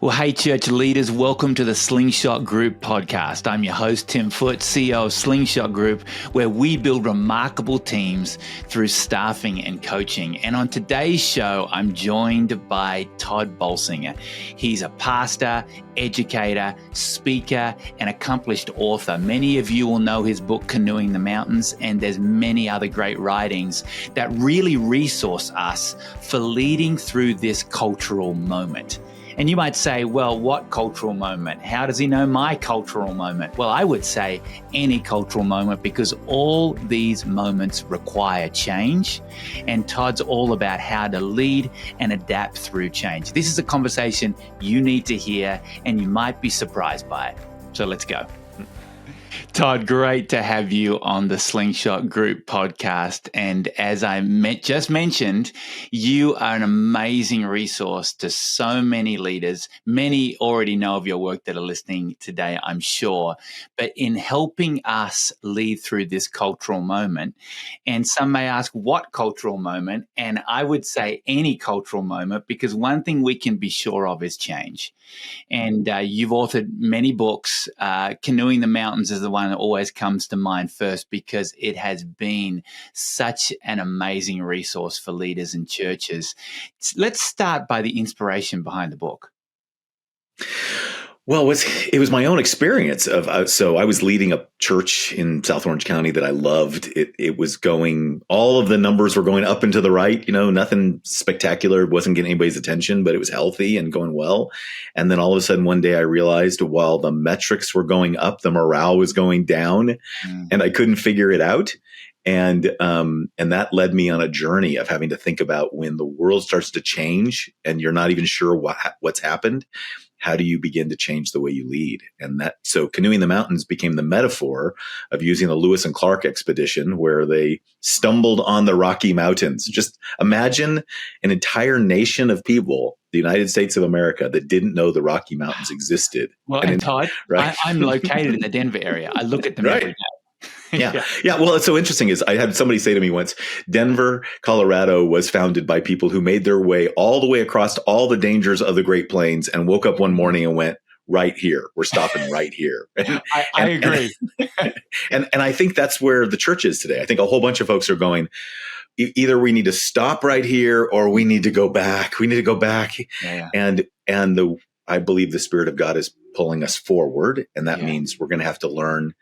Well, hey, church leaders, welcome to the Slingshot Group podcast. I'm your host, Tim Foote, CEO of Slingshot Group, where we build remarkable teams through staffing and coaching. And on today's show, I'm joined by Tod Bolsinger. He's a pastor, educator, speaker, and accomplished author. Many of you will know his book, Canoeing the Mountains, and there's many other great writings that really resource us for leading through this cultural moment. And you might say, well, what cultural moment? How does he know my cultural moment? Well, I would say any cultural moment, because all these moments require change. And Tod's all about how to lead and adapt through change. This is a conversation you need to hear, and you might be surprised by it. So let's go. Tod, great to have you on the Slingshot Group podcast. And as I just mentioned, you are an amazing resource to so many leaders. Many already know of your work that are listening today, I'm sure. But in helping us lead through this cultural moment, and some may ask, what cultural moment? And I would say any cultural moment, because one thing we can be sure of is change. And you've authored many books. Canoeing the Mountains is the one that always comes to mind first, because it has been such an amazing resource for leaders and churches. Let's start by the inspiration behind the book. Well, it was my own experience of, so I was leading a church in South Orange County that I loved. It was going, all of the numbers were going up and to the right, nothing spectacular, wasn't getting anybody's attention, but it was healthy and going well. And then all of a sudden one day I realized while the metrics were going up, the morale was going down and I couldn't figure it out. And that led me on a journey of having to think about when the world starts to change and you're not even sure what's happened. How do you begin to change the way you lead? So Canoeing the Mountains became the metaphor of using the Lewis and Clark expedition where they stumbled on the Rocky Mountains. Just imagine an entire nation of people, the United States of America, that didn't know the Rocky Mountains existed. Well, and Tod, right? I'm located in the Denver area. I look at them every day. Yeah. Well, it's so interesting is I had somebody say to me once, Denver, Colorado was founded by people who made their way all the way across all the dangers of the Great Plains and woke up one morning and went, right here. We're stopping right here. I agree. And I think that's where the church is today. I think a whole bunch of folks are going, either we need to stop right here or we need to go back. We need to go back. Yeah. And I believe the Spirit of God is pulling us forward. And that means we're going to have to learn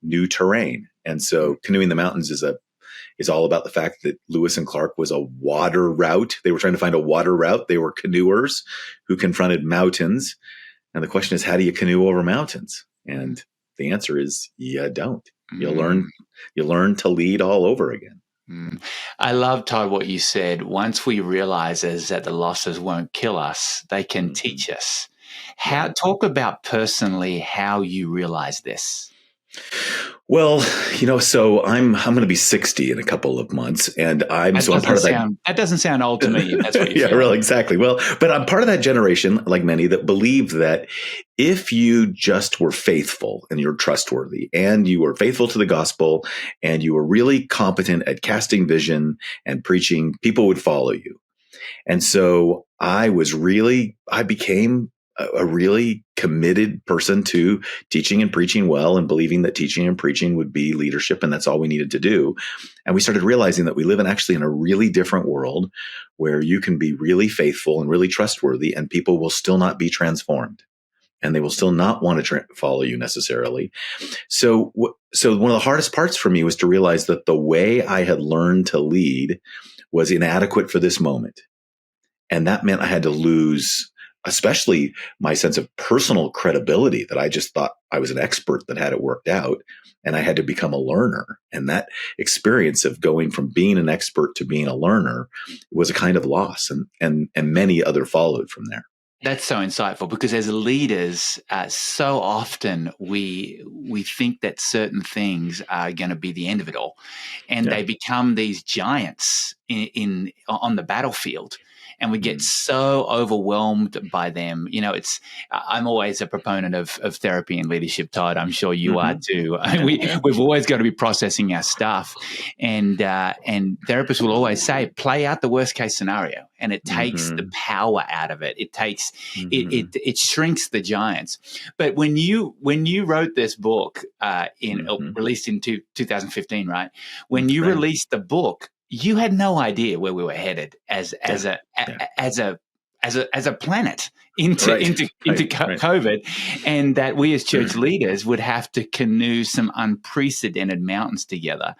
new terrain. And so Canoeing the Mountains is all about the fact that Lewis and Clark was a water route. They were trying to find a water route. They were canoers who confronted mountains. And the question is, how do you canoe over mountains? And the answer is, you don't. You learn to lead all over again. I love, Tod, what you said. Once we realize is that the losses won't kill us, they can teach us. Talk about personally how you realize this. Well, so I'm going to be 60 in a couple of months, and I'm part of that. That doesn't sound old to me. That's what you yeah, really, exactly. Well, but I'm part of that generation, like many, that believe that if you just were faithful and you're trustworthy, and you were faithful to the gospel, and you were really competent at casting vision and preaching, people would follow you. And so I became a really committed person to teaching and preaching well and believing that teaching and preaching would be leadership. And that's all we needed to do. And we started realizing that we live in a really different world where you can be really faithful and really trustworthy and people will still not be transformed and they will still not want to follow you necessarily. So one of the hardest parts for me was to realize that the way I had learned to lead was inadequate for this moment. And that meant I had to lose especially my sense of personal credibility, that I just thought I was an expert that had it worked out, and I had to become a learner. And that experience of going from being an expert to being a learner was a kind of loss, and many other followed from there. That's so insightful, because as leaders, so often we think that certain things are going to be the end of it all, and they become these giants on the battlefield. and we get so overwhelmed by them. I'm always a proponent of therapy and leadership, Todd. I'm sure you are too. We've always got to be processing our stuff, and therapists will always say, play out the worst case scenario, and it takes the power out of it. It takes it shrinks the giants. But when you wrote this book released in 2015, right? When you released the book, you had no idea where we were headed as a planet into COVID, and that we as church leaders would have to canoe some unprecedented mountains together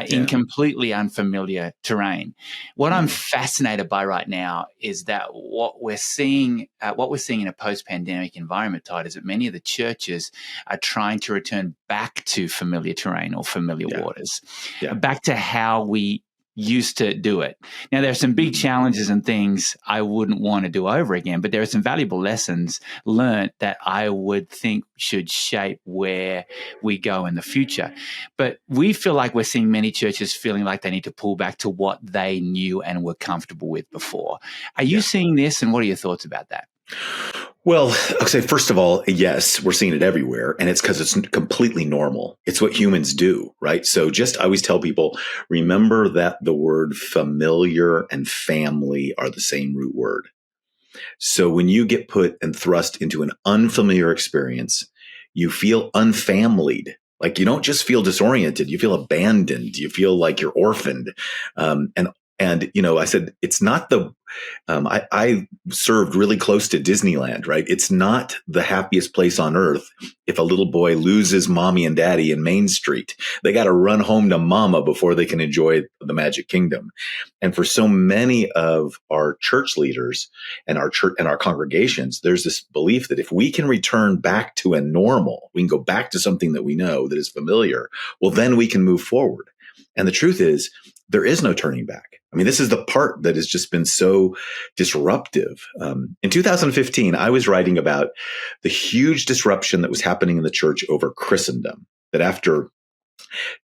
in completely unfamiliar terrain. What I'm fascinated by right now is that what we're seeing in a post-pandemic environment, Todd, is that many of the churches are trying to return back to familiar terrain or familiar waters, back to how we used to do it. Now, there are some big challenges and things I wouldn't want to do over again, but there are some valuable lessons learned that I would think should shape where we go in the future. But we feel like we're seeing many churches feeling like they need to pull back to what they knew and were comfortable with before. Are you seeing this, and what are your thoughts about that? Well, I'll say, first of all, yes, we're seeing it everywhere, and it's because it's completely normal. It's what humans do, right? So I always tell people, remember that the word familiar and family are the same root word. So when you get put and thrust into an unfamiliar experience, you feel unfamilied. Like, you don't just feel disoriented, you feel abandoned, you feel like you're orphaned. And I said, it's not I served really close to Disneyland, right? It's not the happiest place on earth if a little boy loses mommy and daddy in Main Street. They got to run home to mama before they can enjoy the Magic Kingdom. And for so many of our church leaders and our church and our congregations, there's this belief that if we can return back to a normal, we can go back to something that we know that is familiar, well, then we can move forward. And the truth is, there is no turning back. I mean, this is the part that has just been so disruptive. In 2015, I was writing about the huge disruption that was happening in the church over Christendom, that after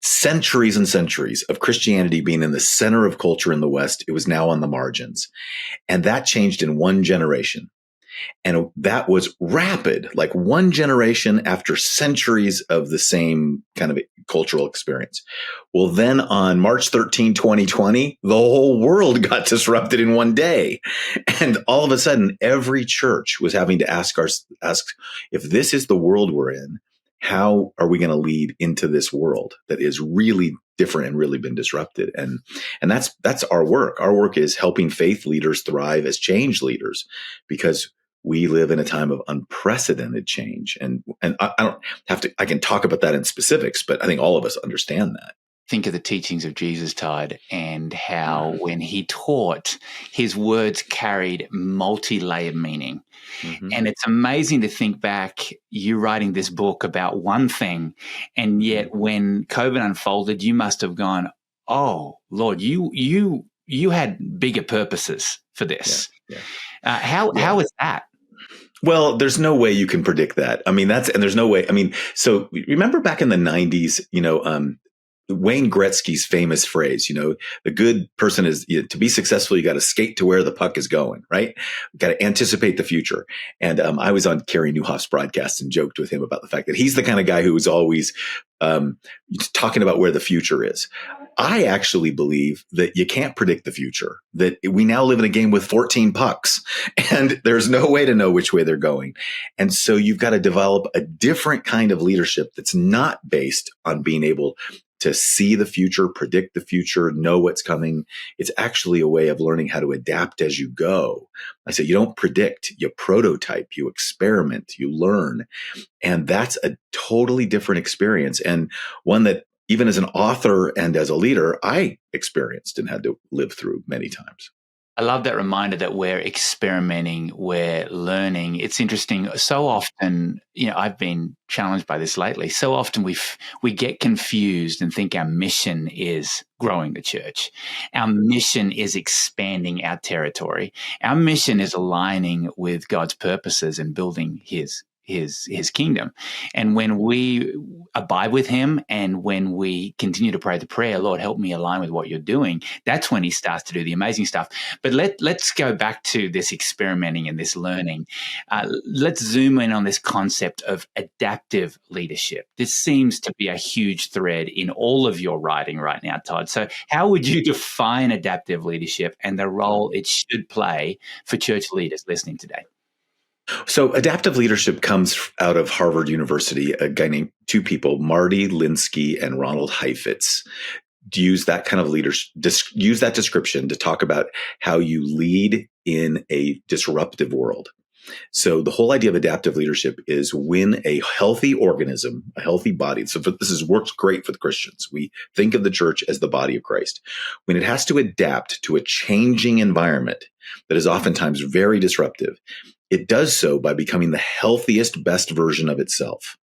centuries and centuries of Christianity being in the center of culture in the West, it was now on the margins. And that changed in one generation. And that was rapid, like one generation after centuries of the same kind of cultural experience. Well, then on March 13, 2020, the whole world got disrupted in one day. And all of a sudden, every church was having to ask if this is the world we're in, how are we going to lead into this world that is really different and really been disrupted? And that's our work. Our work is helping faith leaders thrive as change leaders, because we live in a time of unprecedented change. And I don't have to, I can talk about that in specifics, but I think all of us understand that. Think of the teachings of Jesus, Todd, and how when he taught, his words carried multi-layered meaning. And it's amazing to think back, you writing this book about one thing, and yet when COVID unfolded, you must have gone, oh, Lord, you had bigger purposes for this. How is that? Well, there's no way you can predict that. I mean, there's no way. I mean, so remember back in the 90s, Wayne Gretzky's famous phrase, the good person is, to be successful, you got to skate to where the puck is going, right? Got to anticipate the future. And I was on Carey Nieuwhof's broadcast and joked with him about the fact that he's the kind of guy who is always talking about where the future is. I actually believe that you can't predict the future, that we now live in a game with 14 pucks and there's no way to know which way they're going. And so you've got to develop a different kind of leadership that's not based on being able to see the future, predict the future, know what's coming. It's actually a way of learning how to adapt as you go. I say you don't predict, you prototype, you experiment, you learn. And that's a totally different experience, and one that even as an author and as a leader, I experienced and had to live through many times. I love that reminder that we're experimenting, we're learning. It's interesting. So often, I've been challenged by this lately. So often we get confused and think our mission is growing the church. Our mission is expanding our territory. Our mission is aligning with God's purposes and building his his kingdom. And when we abide with him and when we continue to pray the prayer, Lord, help me align with what you're doing, that's when he starts to do the amazing stuff. But let's go back to this experimenting and this learning. Let's zoom in on this concept of adaptive leadership. This seems to be a huge thread in all of your writing right now, Tod. So how would you define adaptive leadership and the role it should play for church leaders listening today? So adaptive leadership comes out of Harvard University. A guy named two people, Marty Linsky and Ronald Heifetz, use that kind of use that description to talk about how you lead in a disruptive world. So the whole idea of adaptive leadership is when a healthy organism, a healthy body, so works great for the Christians. We think of the church as the body of Christ. When it has to adapt to a changing environment that is oftentimes very disruptive, it does so by becoming the healthiest, best version of itself.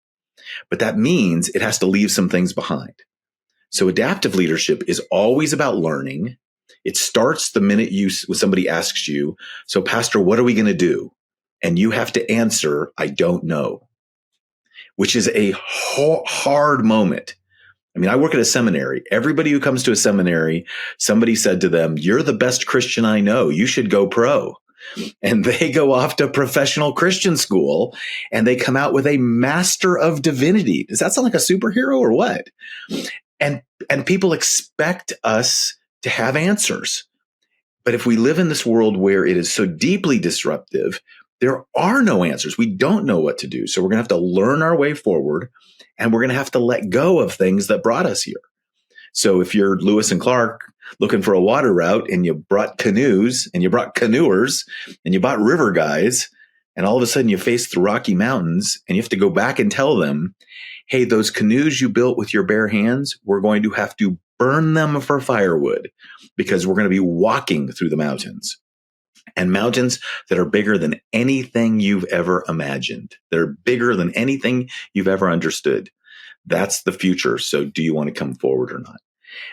But that means it has to leave some things behind. So adaptive leadership is always about learning. It starts the minute when somebody asks you, so Pastor, what are we going to do? And you have to answer, I don't know, which is a hard moment. I mean, I work at a seminary. Everybody who comes to a seminary, somebody said to them, you're the best Christian I know. You should go pro. And they go off to professional Christian school and they come out with a master of divinity. Does that sound like a superhero or what? And people expect us to have answers. But if we live in this world where it is so deeply disruptive, there are no answers. We don't know what to do. So we're going to have to learn our way forward, and we're going to have to let go of things that brought us here. So if you're Lewis and Clark looking for a water route and you brought canoes and you brought canoers and you bought river guys, and all of a sudden you face the Rocky Mountains and you have to go back and tell them, hey, those canoes you built with your bare hands, we're going to have to burn them for firewood because we're going to be walking through the mountains. And mountains that are bigger than anything you've ever imagined. They're bigger than anything you've ever understood. That's the future. So do you want to come forward or not?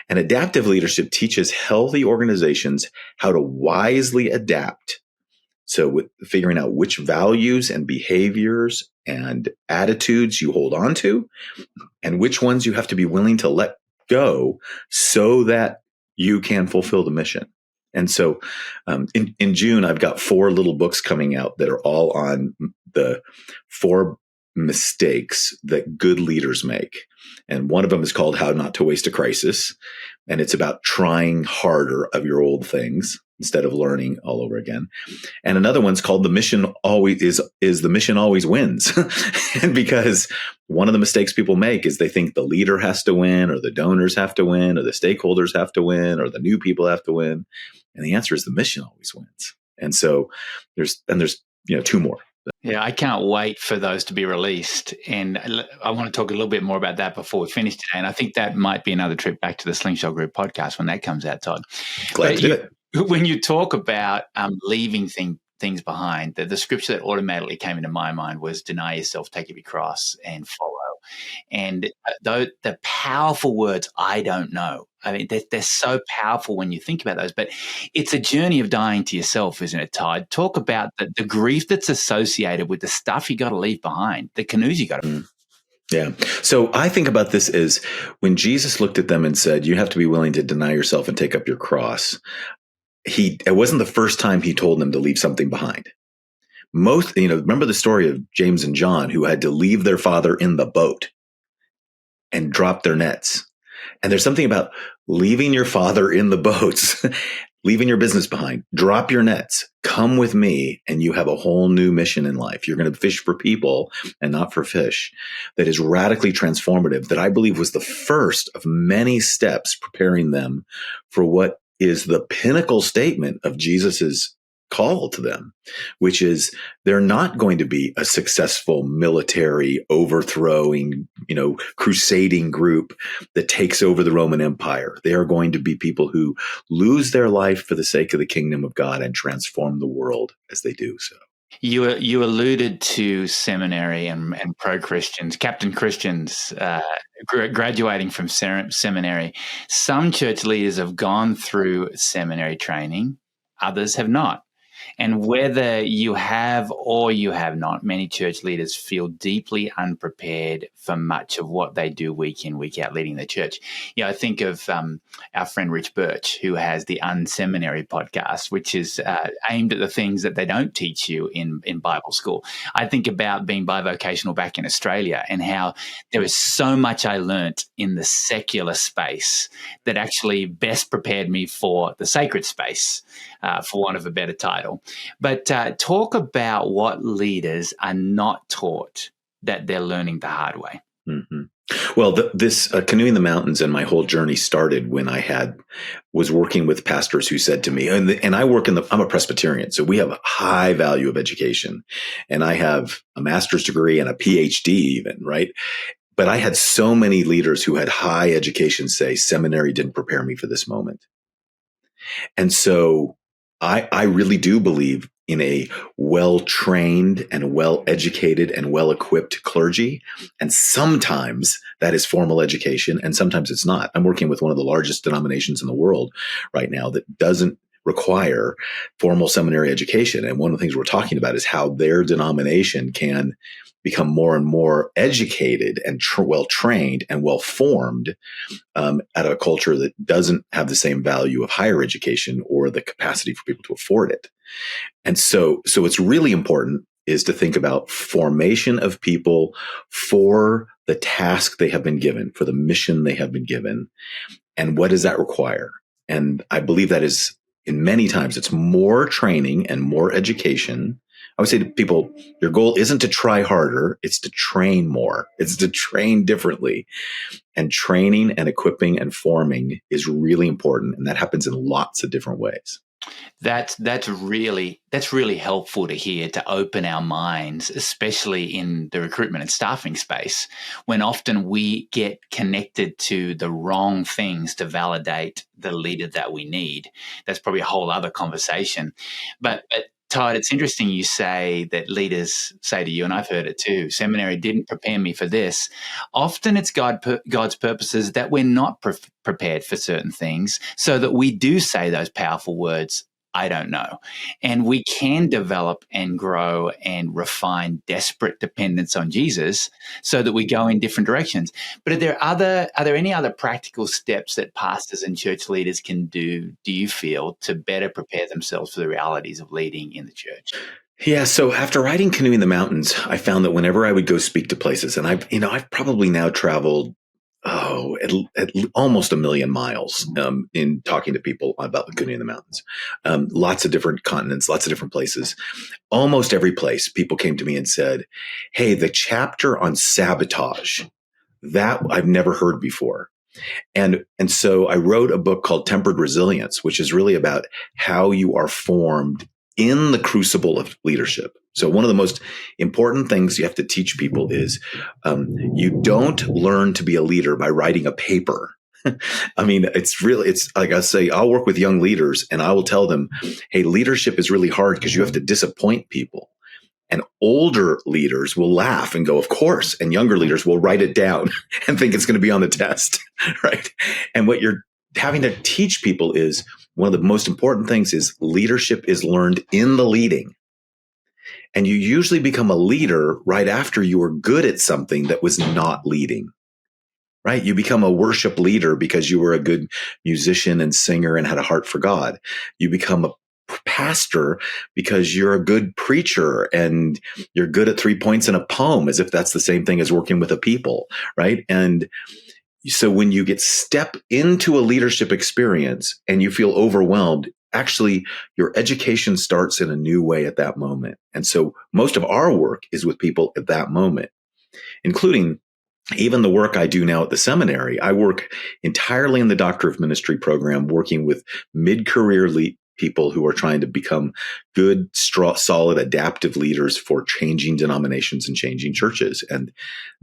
And adaptive leadership teaches healthy organizations how to wisely adapt. So with figuring out which values and behaviors and attitudes you hold on to and which ones you have to be willing to let go so that you can fulfill the mission. And so in June, I've got 4 little books coming out that are all on the 4 mistakes that good leaders make. And one of them is called How Not to Waste a Crisis. And it's about trying harder of your old things instead of learning all over again. And another one's called The Mission Always is the Mission Always Wins. And because one of the mistakes people make is they think the leader has to win, or the donors have to win, or the stakeholders have to win, or the new people have to win. And the answer is the mission always wins. And so there's 2 more. Yeah, I can't wait for those to be released. And I want to talk a little bit more about that before we finish today. And I think that might be another trip back to the Slingshot Group podcast when that comes out, Tod. Glad to do it. When you talk about leaving things behind, the scripture that automatically came into my mind was deny yourself, take up your cross, and follow. And the powerful words, I don't know. I mean, they're so powerful when you think about those. But it's a journey of dying to yourself, isn't it, Tod? Talk about the grief that's associated with the stuff you got to leave behind, the canoes you got to. Yeah. So I think about this as when Jesus looked at them and said, you have to be willing to deny yourself and take up your cross. It wasn't the first time he told them to leave something behind. Remember the story of James and John who had to leave their father in the boat and drop their nets. And there's something about leaving your father in the boats, leaving your business behind, drop your nets, come with me, and you have a whole new mission in life. You're going to fish for people and not for fish. That is radically transformative, that I believe was the first of many steps preparing them for what is the pinnacle statement of Jesus's call to them, which is they're not going to be a successful military overthrowing, crusading group that takes over the Roman Empire. They are going to be people who lose their life for the sake of the kingdom of God and transform the world as they do so. You alluded to seminary and pro-Christians, Captain Christians, graduating from seminary. Some church leaders have gone through seminary training, others have not. And whether you have or you have not, many church leaders feel deeply unprepared for much of what they do week in, week out, leading the church. I think of our friend Rich Birch, who has the Unseminary podcast, which is aimed at the things that they don't teach you in Bible school. I think about being bivocational back in Australia and how there is so much I learnt in the secular space that actually best prepared me for the sacred space, for want of a better title. But talk about what leaders are not taught that they're learning the hard way. Mm-hmm. Well, this Canoeing the Mountains and my whole journey started when I was working with pastors who said to me, and I work I'm a Presbyterian, so we have a high value of education, and I have a master's degree and a PhD even, right? But I had so many leaders who had high education say seminary didn't prepare me for this moment. And so I really do believe in a well-trained and well-educated and well-equipped clergy. And sometimes that is formal education and sometimes it's not. I'm working with one of the largest denominations in the world right now that doesn't require formal seminary education. And one of the things we're talking about is how their denomination can become more and more educated and well-trained and well-formed at a culture that doesn't have the same value of higher education or the capacity for people to afford it. And so it's really important is to think about formation of people for the task they have been given, for the mission they have been given, and what does that require? And I believe that is, in many times, it's more training and more education. I would say to people, your goal isn't to try harder, it's to train more. It's to train differently. And training and equipping and forming is really important. And that happens in lots of different ways. That's really helpful to hear, to open our minds, especially in the recruitment and staffing space, when often we get connected to the wrong things to validate the leader that we need. That's probably a whole other conversation. But Todd, it's interesting you say that leaders say to you, and I've heard it too, seminary didn't prepare me for this. Often it's God's purposes that we're not prepared for certain things so that we do say those powerful words, I don't know. And we can develop and grow and refine desperate dependence on Jesus so that we go in different directions. But are there any other practical steps that pastors and church leaders can do you feel, to better prepare themselves for the realities of leading in the church? Yeah. So after writing Canoeing the Mountains, I found that whenever I would go speak to places, and I've probably now traveled at almost 1 million miles in talking to people about the Canoeing the Mountains. Lots of different continents, lots of different places. Almost every place, people came to me and said, hey, the chapter on sabotage, that I've never heard before. And so I wrote a book called Tempered Resilience, which is really about how you are formed in the crucible of leadership. So one of the most important things you have to teach people is you don't learn to be a leader by writing a paper. I mean, it's like I say, I'll work with young leaders and I will tell them, hey, leadership is really hard because you have to disappoint people. And older leaders will laugh and go, of course. And younger leaders will write it down and think it's going to be on the test, right? And what you're having to teach people is one of the most important things is leadership is learned in the leading. And you usually become a leader right after you were good at something that was not leading, right? You become a worship leader because you were a good musician and singer and had a heart for God. You become a pastor because you're a good preacher and you're good at 3 points in a poem, as if that's the same thing as working with a people, right? And so when you step into a leadership experience and you feel overwhelmed, actually your education starts in a new way at that moment. And so most of our work is with people at that moment, including even the work I do now at the seminary. I work entirely in the Doctor of Ministry program, working with mid-career people who are trying to become good, solid, adaptive leaders for changing denominations and changing churches. And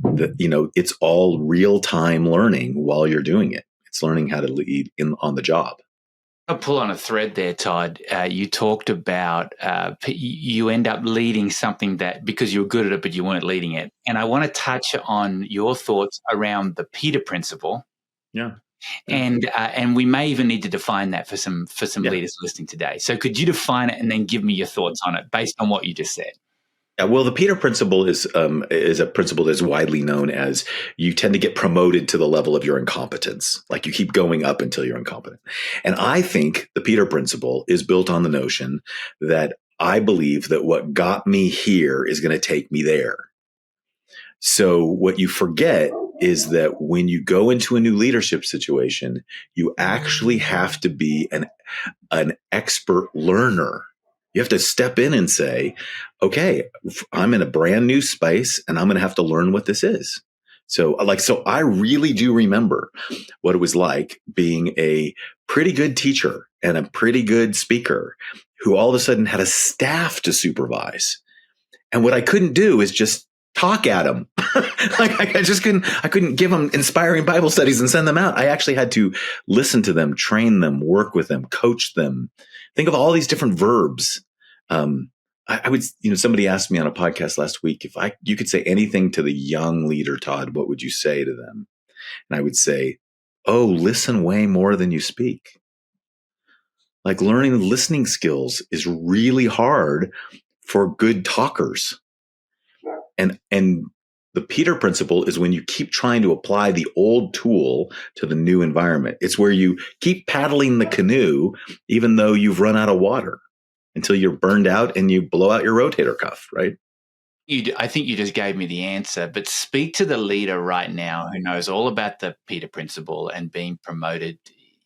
it's all real-time learning while you're doing it. It's learning how to lead on the job. I'll pull on a thread there, Todd. You talked about you end up leading something that because you were good at it, but you weren't leading it. And I want to touch on your thoughts around the Peter principle. Yeah. And we may even need to define that for some Yeah. leaders listening today. So could you define it and then give me your thoughts on it based on what you just said? Yeah, well, the Peter principle is a principle that's widely known as you tend to get promoted to the level of your incompetence. Like you keep going up until you're incompetent. And I think the Peter principle is built on the notion that I believe that what got me here is going to take me there. So what you forget is that when you go into a new leadership situation, you actually have to be an expert learner. You have to step in and say, okay, I'm in a brand new space and I'm going to have to learn what this is. So I really do remember what it was like being a pretty good teacher and a pretty good speaker who all of a sudden had a staff to supervise. And what I couldn't do is just talk at them. I couldn't give them inspiring Bible studies and send them out. I actually had to listen to them, train them, work with them, coach them. Think of all these different verbs. I would, somebody asked me on a podcast last week, if you could say anything to the young leader, Todd, what would you say to them? And I would say, oh, listen way more than you speak. Like learning listening skills is really hard for good talkers. And the Peter principle is when you keep trying to apply the old tool to the new environment. It's where you keep paddling the canoe, even though you've run out of water, until you're burned out and you blow out your rotator cuff, right? I think you just gave me the answer, but speak to the leader right now who knows all about the Peter principle and being promoted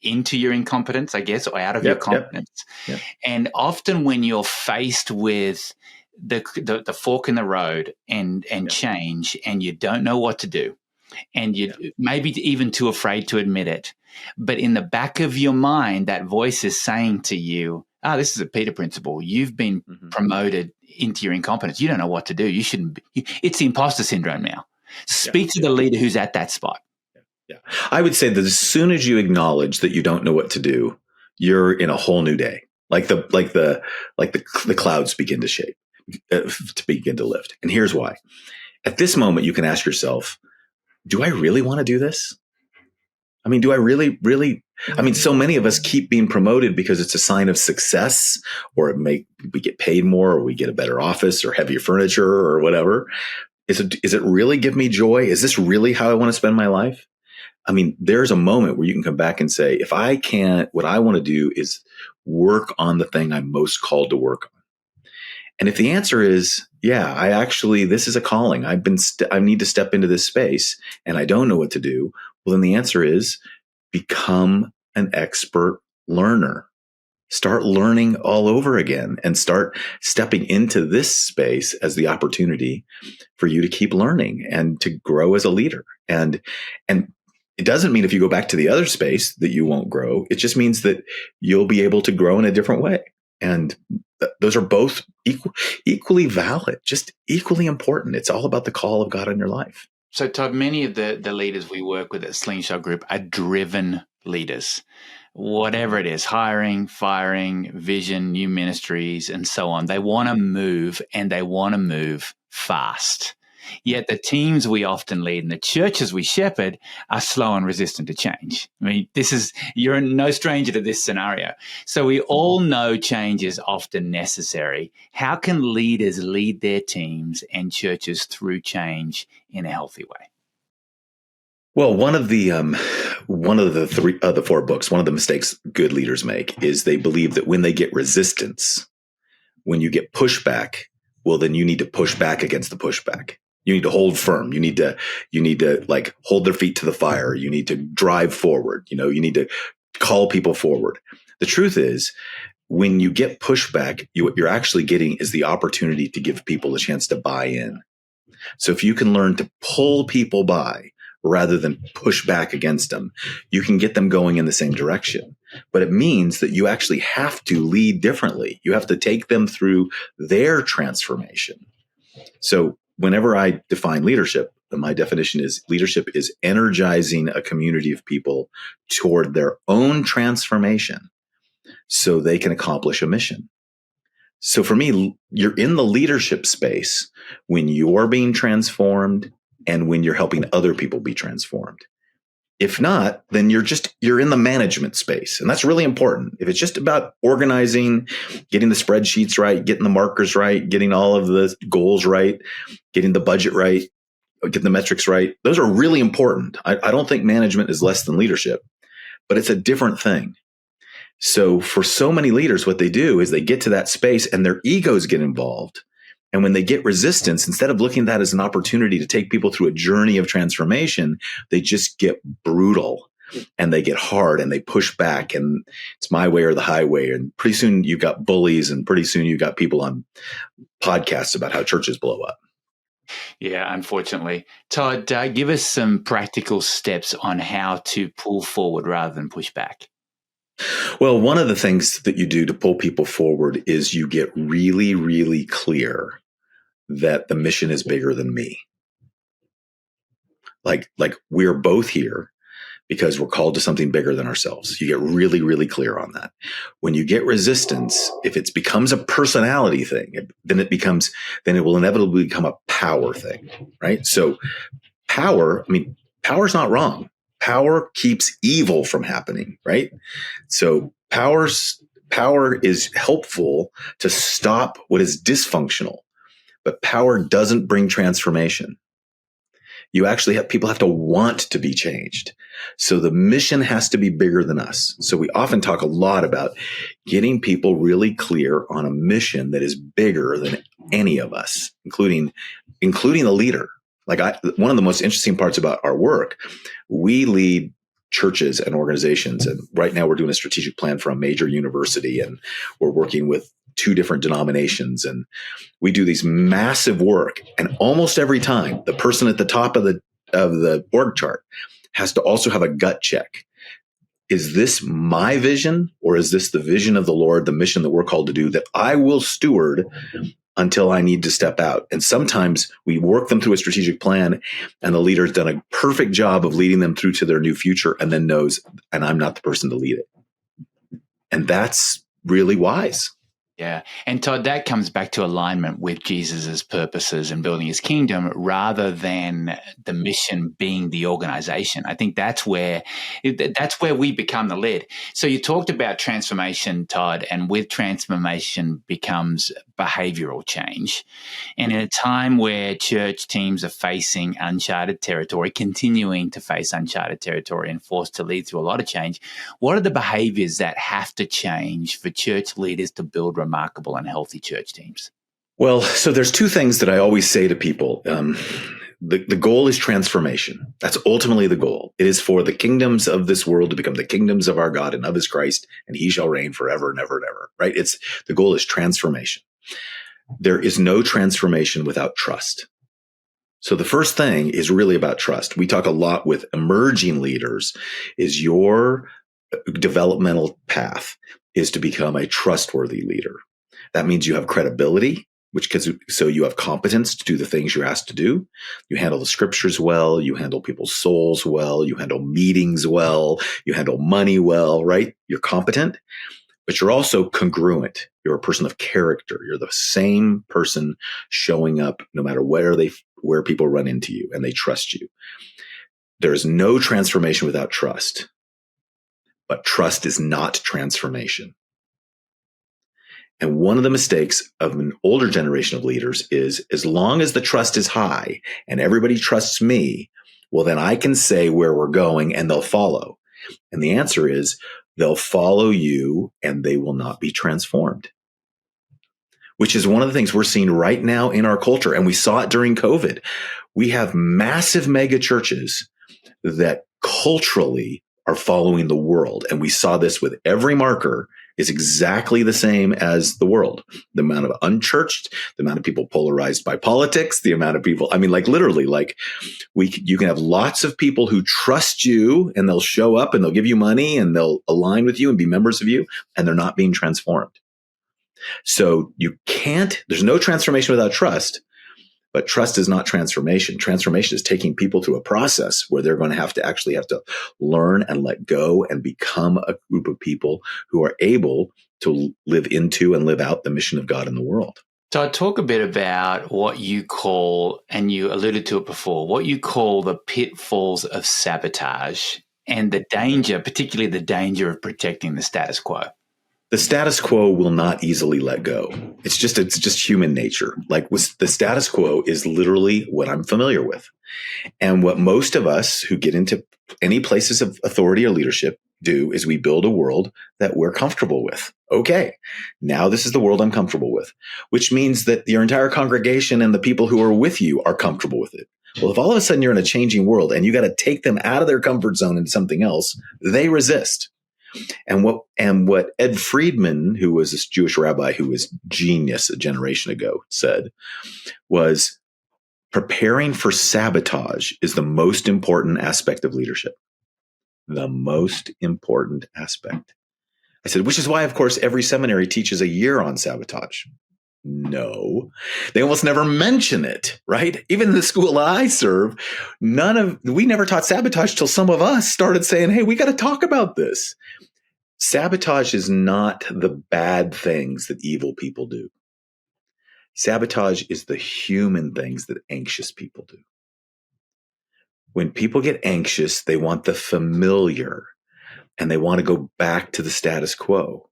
into your incompetence, I guess, or out of your competence. Yep. And often when you're faced with the fork in the road and change, and you don't know what to do, and you maybe even too afraid to admit it, but in the back of your mind, that voice is saying to you, this is a Peter principle. You've been promoted into your incompetence. You don't know what to do. You shouldn't be. It's the imposter syndrome now. Speak to the leader who's at that spot. Yeah. I would say that as soon as you acknowledge that you don't know what to do, you're in a whole new day. Like the clouds begin to shape, to begin to lift. And here's why. At this moment, you can ask yourself, do I really want to do this? I mean, do I really? I mean, so many of us keep being promoted because it's a sign of success, or we get paid more, or we get a better office, or heavier furniture, or whatever. Is it really give me joy? Is this really how I want to spend my life? I mean, there's a moment where you can come back and say, if I can't, what I want to do is work on the thing I'm most called to work on. And if the answer is, this is a calling. I need to step into this space and I don't know what to do. Well, then the answer is become an expert learner. Start learning all over again and start stepping into this space as the opportunity for you to keep learning and to grow as a leader. And it doesn't mean if you go back to the other space that you won't grow. It just means that you'll be able to grow in a different way. And those are both equally valid, just equally important. It's all about the call of God in your life. So, Todd, many of the leaders we work with at Slingshot Group are driven leaders. Whatever it is, hiring, firing, vision, new ministries, and so on. They want to move, and they want to move fast. Yet the teams we often lead and the churches we shepherd are slow and resistant to change. I mean, you're no stranger to this scenario. So we all know change is often necessary. How can leaders lead their teams and churches through change in a healthy way? Well, one of the four books, one of the mistakes good leaders make is they believe that when they get resistance, when you get pushback, well, then you need to push back against the pushback. You need to hold firm. You need to like hold their feet to the fire. You need to drive forward. You need to call people forward. The truth is, when you get pushback, what you're actually getting is the opportunity to give people a chance to buy in. So if you can learn to pull people by rather than push back against them, you can get them going in the same direction. But it means that you actually have to lead differently. You have to take them through their transformation. So whenever I define leadership, my definition is leadership is energizing a community of people toward their own transformation so they can accomplish a mission. So for me, you're in the leadership space when you're being transformed and when you're helping other people be transformed. If not, then you're in the management space. And that's really important. If it's just about organizing, getting the spreadsheets right, getting the markers right, getting all of the goals right, getting the budget right, getting the metrics right, those are really important. I don't think management is less than leadership, but it's a different thing. So for so many leaders, what they do is they get to that space and their egos get involved. And when they get resistance, instead of looking at that as an opportunity to take people through a journey of transformation, they just get brutal and they get hard and they push back, and it's my way or the highway. And pretty soon you've got bullies, and pretty soon you've got people on podcasts about how churches blow up. Yeah, unfortunately. Tod, give us some practical steps on how to pull forward rather than push back. Well, one of the things that you do to pull people forward is you get really, really clear that the mission is bigger than me. Like we're both here because we're called to something bigger than ourselves. You get really, really clear on that. When you get resistance, if it becomes a personality thing, then it will inevitably become a power thing, right? So power's not wrong. Power keeps evil from happening, right? So power is helpful to stop what is dysfunctional, but power doesn't bring transformation. People have to want to be changed. So the mission has to be bigger than us. So we often talk a lot about getting people really clear on a mission that is bigger than any of us, including the leader. One of the most interesting parts about our work, we lead churches and organizations. And right now we're doing a strategic plan for a major university, and we're working with 2 different denominations. And we do these massive work. And almost every time the person at the top of the org chart has to also have a gut check. Is this my vision, or is this the vision of the Lord, the mission that we're called to do, that I will steward until I need to step out? And sometimes we work them through a strategic plan, and the leader's done a perfect job of leading them through to their new future, and then knows, and I'm not the person to lead it. And that's really wise. Yeah. And Tod, that comes back to alignment with Jesus's purposes and building his kingdom rather than the mission being the organization. I think that's where we become the lead. So you talked about transformation, Tod, and with transformation becomes behavioral change. And in a time where church teams are facing uncharted territory, continuing to face uncharted territory and forced to lead through a lot of change, what are the behaviors that have to change for church leaders to build remarkable and healthy church teams? Well, so there's 2 things that I always say to people. The goal is transformation. That's ultimately the goal. It is for the kingdoms of this world to become the kingdoms of our God and of his Christ, and he shall reign forever and ever and ever, right? The goal is transformation. There is no transformation without trust. So the first thing is really about trust. We talk a lot with emerging leaders, is your developmental path is to become a trustworthy leader. That means you have credibility, so you have competence to do the things you're asked to do. You handle the scriptures well. You handle people's souls well. You handle meetings well. You handle money well, right? You're competent, but you're also congruent. You're a person of character. You're the same person showing up no matter where people run into you, and they trust you. There's no transformation without trust, but trust is not transformation. And one of the mistakes of an older generation of leaders is, as long as the trust is high and everybody trusts me, well, then I can say where we're going and they'll follow. And the answer is, they'll follow you and they will not be transformed, which is one of the things we're seeing right now in our culture. And we saw it during COVID. We have massive mega churches that culturally are following the world. And we saw this with every marker is exactly the same as the world. The amount of unchurched, the amount of people polarized by politics, the amount of people, you can have lots of people who trust you and they'll show up and they'll give you money and they'll align with you and be members of you, and they're not being transformed. So there's no transformation without trust, but trust is not transformation. Transformation is taking people through a process where they're going to have to learn and let go and become a group of people who are able to live into and live out the mission of God in the world. So I talk a bit about what you call, and you alluded to it before, what you call the pitfalls of sabotage and the danger, particularly the danger of protecting the status quo? The status quo will not easily let go. It's just human nature. Like the status quo is literally what I'm familiar with. And what most of us who get into any places of authority or leadership do is we build a world that we're comfortable with. Okay, now this is the world I'm comfortable with, which means that your entire congregation and the people who are with you are comfortable with it. Well, if all of a sudden you're in a changing world and you got to take them out of their comfort zone into something else, they resist. And what Ed Friedman, who was this Jewish rabbi who was genius a generation ago, said was preparing for sabotage is the most important aspect of leadership. The most important aspect. I said, which is why, of course, every seminary teaches a year on sabotage. No, they almost never mention it, right? Even in the school I serve, we never taught sabotage till some of us started saying, hey, we got to talk about this. Sabotage is not the bad things that evil people do. Sabotage is the human things that anxious people do. When people get anxious, they want the familiar and they want to go back to the status quo.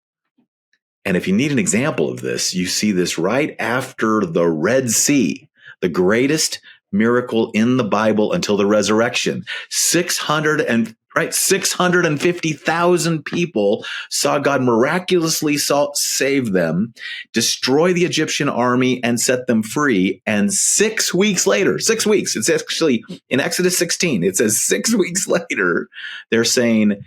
And if you need an example of this, you see this right after the Red Sea, the greatest miracle in the Bible until the resurrection. 650,000 people saw God miraculously save them, destroy the Egyptian army, and set them free. And 6 weeks later, 6 weeks, it's actually in Exodus 16, it says 6 weeks later, they're saying,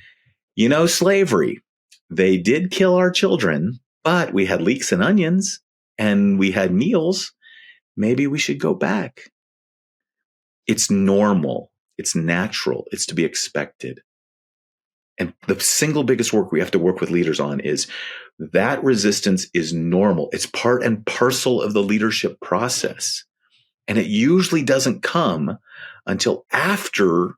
slavery, they did kill our children, but we had leeks and onions and we had meals. Maybe we should go back. It's normal. It's natural. It's to be expected. And the single biggest work we have to work with leaders on is that resistance is normal. It's part and parcel of the leadership process. And it usually doesn't come until after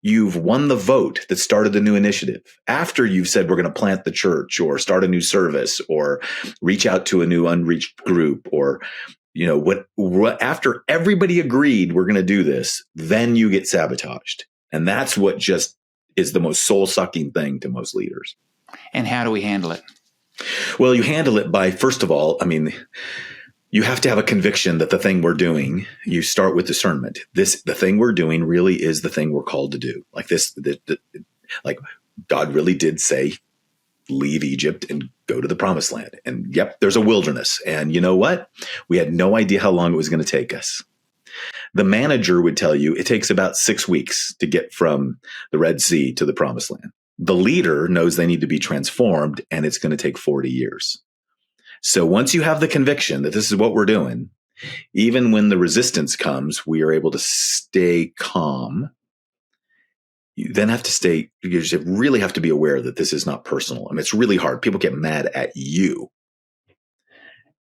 you've won the vote that started the new initiative, after you've said we're going to plant the church or start a new service or reach out to a new unreached group or after everybody agreed we're going to do this, then you get sabotaged. And that's what just is the most soul-sucking thing to most leaders. And how do we handle it? Well, you handle it by, first of all, you have to have a conviction that the thing we're doing, you start with discernment. The thing we're doing really is the thing we're called to do. Like like God really did say, leave Egypt and go to the promised land. And yep, there's a wilderness. And you know what? We had no idea how long it was going to take us. The manager would tell you it takes about 6 weeks to get from the Red Sea to the promised land. The leader knows they need to be transformed and it's going to take 40 years. So once you have the conviction that this is what we're doing, even when the resistance comes, we are able to stay calm. You then you just really have to be aware that this is not personal. It's really hard. People get mad at you.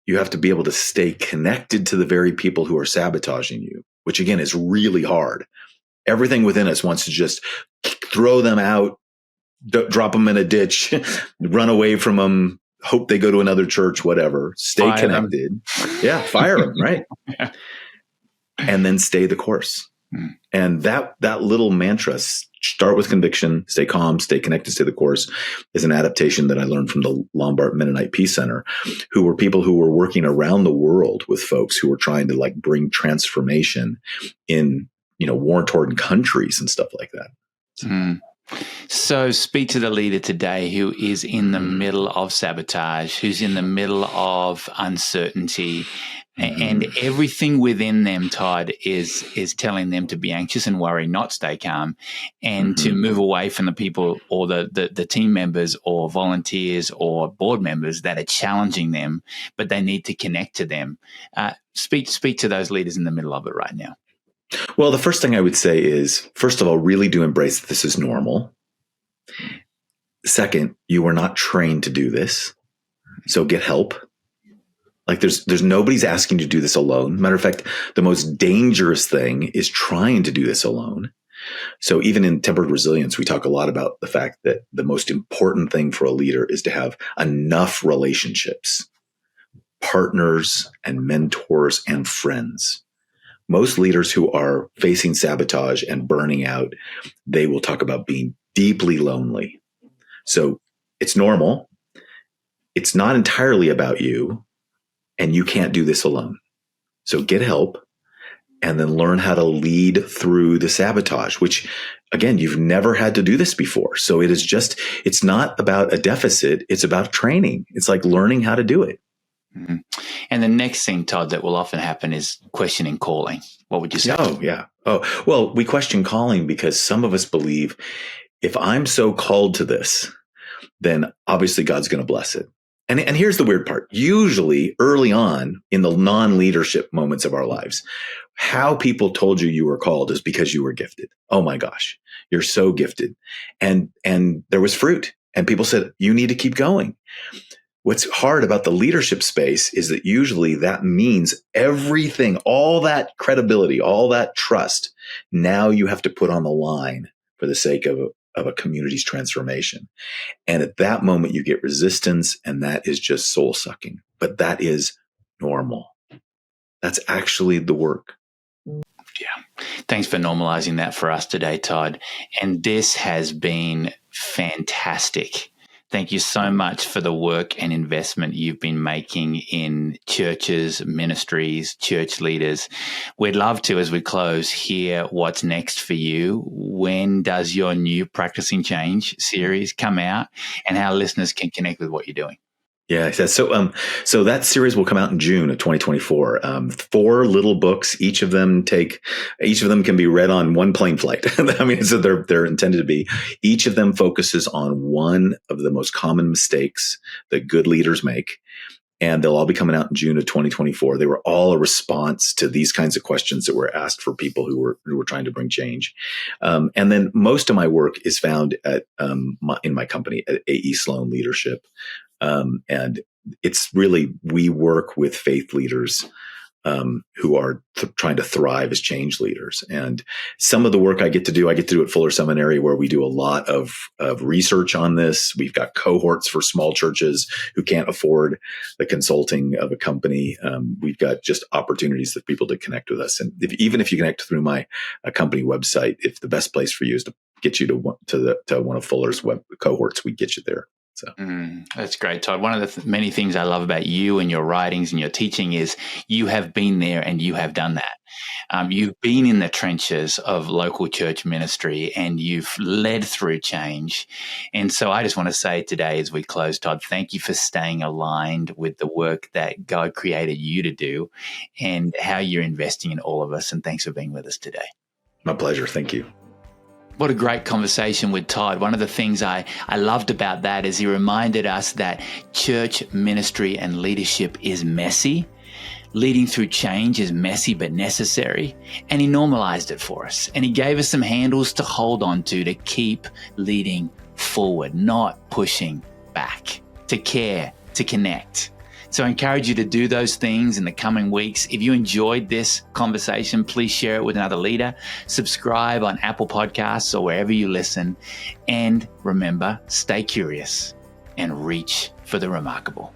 You have to be able to stay connected to the very people who are sabotaging you, which again is really hard. Everything within us wants to just throw them out, drop them in a ditch, run away from them, hope they go to another church, whatever. Stay connected. Yeah, fire them, right? Yeah. And then stay the course. And that little mantra, start with conviction, stay calm, stay connected, stay the course, is an adaptation that I learned from the Lombard Mennonite Peace Center, who were people who were working around the world with folks who were trying to bring transformation in, war-torn countries and stuff like that. So speak to the leader today who is in the middle of sabotage, who's in the middle of uncertainty, and everything within them, Tod, is telling them to be anxious and worry, not stay calm, and to move away from the people or the team members or volunteers or board members that are challenging them, but they need to connect to them. Speak to those leaders in the middle of it right now. Well, the first thing I would say is, first of all, really do embrace that this is normal. Second, you are not trained to do this, so get help. There's nobody's asking you to do this alone. Matter of fact, the most dangerous thing is trying to do this alone. So even in Tempered Resilience, we talk a lot about the fact that the most important thing for a leader is to have enough relationships, partners and mentors and friends. Most leaders who are facing sabotage and burning out, they will talk about being deeply lonely. So it's normal. It's not entirely about you, and you can't do this alone. So get help, and then learn how to lead through the sabotage, which, again, you've never had to do this before. So it's not about a deficit. It's about training. It's like learning how to do it. Mm-hmm. And the next thing, Tod, that will often happen is questioning calling. What would you say? Oh, yeah. Oh, well, we question calling because some of us believe if I'm so called to this, then obviously God's going to bless it. And here's the weird part. Usually early on in the non-leadership moments of our lives, how people told you were called is because you were gifted. Oh my gosh, you're so gifted. And there was fruit, and people said, you need to keep going. What's hard about the leadership space is that usually that means everything, all that credibility, all that trust, now you have to put on the line for the sake of a community's transformation. And at that moment, you get resistance, and that is just soul sucking. But that is normal. That's actually the work. Yeah. Thanks for normalizing that for us today, Tod. And this has been fantastic. Thank you so much for the work and investment you've been making in churches, ministries, church leaders. We'd love to, as we close, hear what's next for you. When does your new Practicing Change series come out, and how listeners can connect with what you're doing? Yeah, so that series will come out in June of 2024. 4 little books. Each of them can be read on one plane flight. I mean, so they're intended to be. Each of them focuses on one of the most common mistakes that good leaders make, and they'll all be coming out in June of 2024. They were all a response to these kinds of questions that were asked for people who were trying to bring change. And then most of my work is found at in my company at AE Sloan Leadership. And it's really, we work with faith leaders who are trying to thrive as change leaders. And some of the work I get to do at Fuller Seminary, where we do a lot of research on this. We've got cohorts for small churches who can't afford the consulting of a company. We've got just opportunities for people to connect with us. And even if you connect through my company website, if the best place for you is to get you to one of Fuller's web cohorts, we get you there. So that's great, Tod. One of the many things I love about you and your writings and your teaching is you have been there and you have done that. You've been in the trenches of local church ministry and you've led through change. And so I just want to say today as we close, Tod, thank you for staying aligned with the work that God created you to do and how you're investing in all of us. And thanks for being with us today. My pleasure. Thank you. What a great conversation with Tod. One of the things I loved about that is he reminded us that church ministry and leadership is messy. Leading through change is messy but necessary. And he normalized it for us. And he gave us some handles to hold on to keep leading forward, not pushing back, to care, to connect. So I encourage you to do those things in the coming weeks. If you enjoyed this conversation, please share it with another leader. Subscribe on Apple Podcasts or wherever you listen. And remember, stay curious and reach for the remarkable.